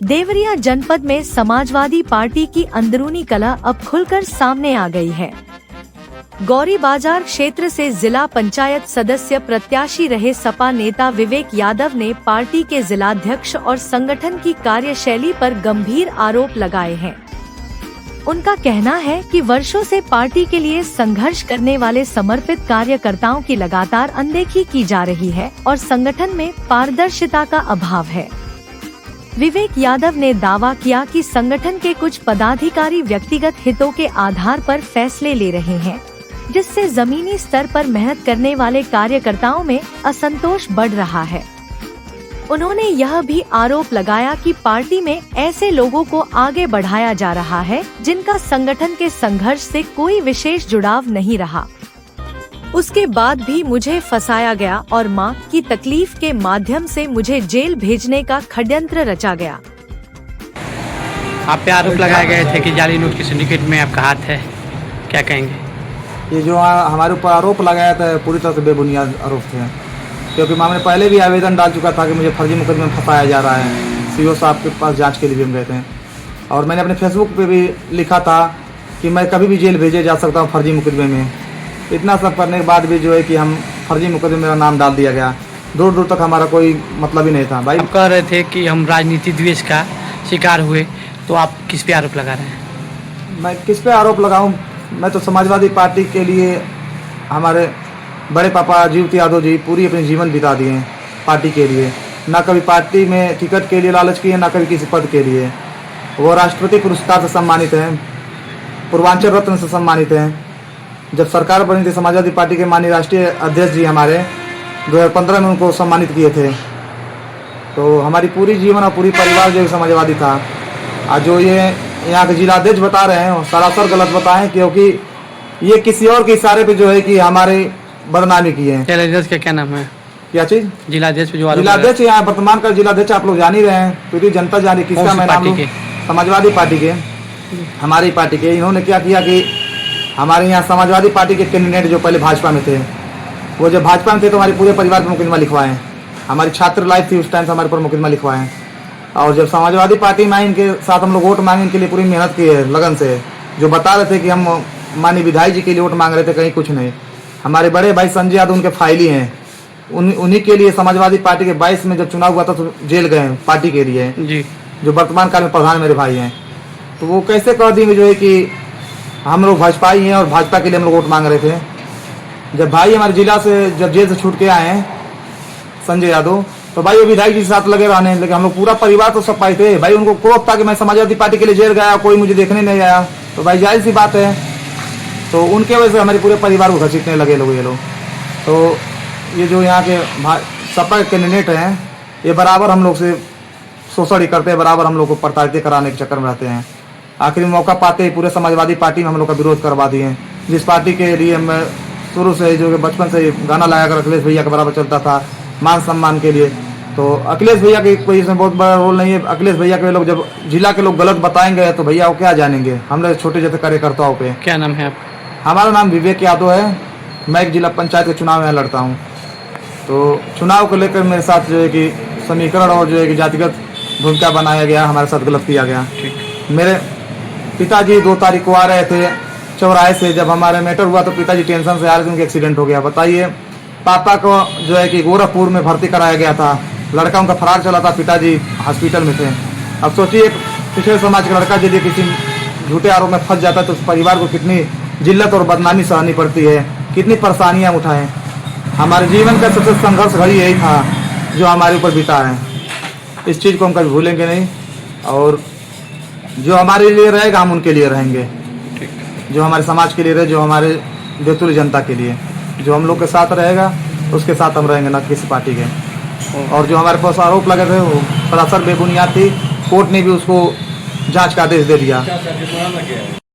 देवरिया जनपद में समाजवादी पार्टी की अंदरूनी कलह अब खुलकर सामने आ गई है। गौरी बाजार क्षेत्र से जिला पंचायत सदस्य प्रत्याशी रहे सपा नेता विवेक यादव ने पार्टी के जिलाध्यक्ष और संगठन की कार्यशैली पर गंभीर आरोप लगाए हैं। उनका कहना है कि वर्षों से पार्टी के लिए संघर्ष करने वाले समर्पित कार्यकर्ताओं की लगातार अनदेखी की जा रही है और संगठन में पारदर्शिता का अभाव है। विवेक यादव ने दावा किया कि संगठन के कुछ पदाधिकारी व्यक्तिगत हितों के आधार पर फैसले ले रहे हैं, जिससे जमीनी स्तर पर मेहनत करने वाले कार्यकर्ताओं में असंतोष बढ़ रहा है। उन्होंने यह भी आरोप लगाया कि पार्टी में ऐसे लोगों को आगे बढ़ाया जा रहा है जिनका संगठन के संघर्ष से कोई विशेष जुड़ाव नहीं रहा। उसके बाद भी मुझे फंसाया गया और मां की तकलीफ के माध्यम से मुझे जेल भेजने का षड्यंत्र रचा गया। आप पे आरोप लगाए गए थे कि जाली नोट के सिंडिकेट में आपका हाथ है, क्या कहेंगे? ये जो हमारे ऊपर आरोप लगाया था पूरी तरह से बेबुनियाद आरोप थे, क्योंकि मैंने पहले भी आवेदन डाल चुका था कि मुझे फर्जी मुकदमे में फंसाया जा रहा है। सीओ साहब के पास जांच के लिए भी हम गए थे और मैंने अपने फेसबुक पे भी लिखा था कि मैं कभी भी जेल भेजे जा सकता हूँ फर्जी मुकदमे में। इतना सब करने के बाद भी जो है कि हम फर्जी मुकदमे में मेरा नाम डाल दिया गया। दूर दूर तक हमारा कोई मतलब ही नहीं था। भाई आप कह रहे थे कि हम राजनीति द्वेष का शिकार हुए, तो आप किस पे आरोप लगा रहे हैं? मैं किस पे आरोप लगाऊं? मैं तो समाजवादी पार्टी के लिए हमारे बड़े पापा जीवती यादव जी पूरी अपने जीवन बिता दिए हैं पार्टी के लिए। ना कभी पार्टी में टिकट के लिए लालच किए, ना कभी किसी पद के लिए। वो राष्ट्रपति पुरस्कार से सम्मानित हैं, पूर्वांचल रत्न से सम्मानित हैं। जब सरकार बनी थी समाजवादी पार्टी के माननीय राष्ट्रीय अध्यक्ष जी हमारे 2015 में उनको सम्मानित किए थे। तो हमारी पूरी जीवन और पूरी परिवार जो समाजवादी था। आज जो ये यहाँ के जिलाध्यक्ष बता रहे हैं सरासर गलत बताएं, क्योंकि ये किसी और के इशारे पे जो है कि हमारे बदनामी की है। जिलाध्यक्ष का क्या नाम है? क्या चीज? जिलाध्यक्ष जो जिलाध्यक्ष यहाँ वर्तमान का जिलाध्यक्ष आप लोग जान ही रहे हैं, पूरी जनता जान रही किसका मैं नाम लूं? समाजवादी पार्टी के, हमारी पार्टी के। इन्होंने क्या किया कि हमारे यहाँ समाजवादी पार्टी के कैंडिडेट जो पहले भाजपा में थे, वो जब भाजपा में थे तो हमारे पूरे परिवार पर मुकदमा लिखवाए। हमारी छात्र लाइफ थी उस टाइम से हमारे पर मुकदमा लिखवाए। और जब समाजवादी पार्टी में इनके साथ हम लोग वोट मांगे, इनके लिए पूरी मेहनत की है लगन से। जो बता रहे थे कि हम माननीय विधायक जी के लिए वोट मांग रहे थे, कहीं कुछ नहीं। हमारे बड़े भाई संजय यादव उनके फाइली हैं, उन्हीं के लिए समाजवादी पार्टी के 22 में जब चुनाव हुआ था तो जेल गए पार्टी के लिए जी। जो वर्तमान काल में प्रधान मेरे भाई हैं, तो वो कैसे कह देंगे जो है कि हम लोग भाजपा ही हैं और भाजपा के लिए हम लोग वोट मांग रहे थे। जब भाई हमारे जिला से जब जेल से छूट के आए हैं संजय यादव, तो भाई वो विधायक जी के साथ लगे रहने, लेकिन हम लोग पूरा परिवार तो सब पाए थे। भाई उनको क्रोध था कि मैं समाजवादी पार्टी के लिए जेल गया, कोई मुझे देखने नहीं आया, तो भाई जाहिर सी बात है। तो उनके वजह से हमारे पूरे परिवार को घसीटने लगे लोग ये लोग। तो ये जो यहाँ के सपा कैंडिडेट हैं, ये बराबर हम लोग से शोषण ही करते हैं, बराबर हम लोग को प्रताड़ित कराने के चक्कर में रहते हैं। आखिरी मौका पाते ही पूरे समाजवादी पार्टी में हम लोग का विरोध करवा दिए। जिस पार्टी के लिए मैं शुरू से जो कि बचपन से गाना लाया कर अखिलेश भैया के बराबर चलता था मान सम्मान के लिए, तो अखिलेश भैया की कोई इसमें बहुत बड़ा रोल नहीं है। अखिलेश भैया के लोग जब जिला के लोग गलत बताएंगे तो भैया वो क्या जानेंगे, हम लोग छोटे जैसे कार्यकर्ताओं पे। क्या नाम है आप? हमारा नाम विवेक यादव है। मैं एक जिला पंचायत के चुनाव में लड़ता हूँ। तो चुनाव को लेकर मेरे साथ जो है कि समीकरण और जो है कि जातिगत भूमिका बनाया गया, हमारे साथ गलत किया गया। मेरे पिताजी 2 तारीख को आ रहे थे चौराहे से, जब हमारे मैटर हुआ तो पिताजी टेंशन से आ रहे थे, उनके एक्सीडेंट हो गया। बताइए, पापा को जो है कि गोरखपुर में भर्ती कराया गया था, लड़का उनका फरार चला था, पिताजी हॉस्पिटल में थे। अब सोचिए पिछड़े समाज का लड़का यदि किसी झूठे आरोप में फंस जाता है तो उस परिवार को कितनी जिल्लत और बदनामी सहनी पड़ती है, कितनी परेशानियाँ उठाएं। हमारे जीवन का सबसे संघर्ष घड़ी यही था जो हमारे ऊपर बीता है। इस चीज़ को हम कभी भूलेंगे नहीं, और जो हमारे लिए रहेगा हम उनके लिए रहेंगे। जो हमारे समाज के लिए रहे, जो हमारे बेतुल जनता के लिए, जो हम लोग के साथ रहेगा उसके साथ हम रहेंगे, ना किसी पार्टी के। और जो हमारे पास आरोप लगे थे वो सरासर बेबुनियाद थी। कोर्ट ने भी उसको जांच का आदेश दे दिया।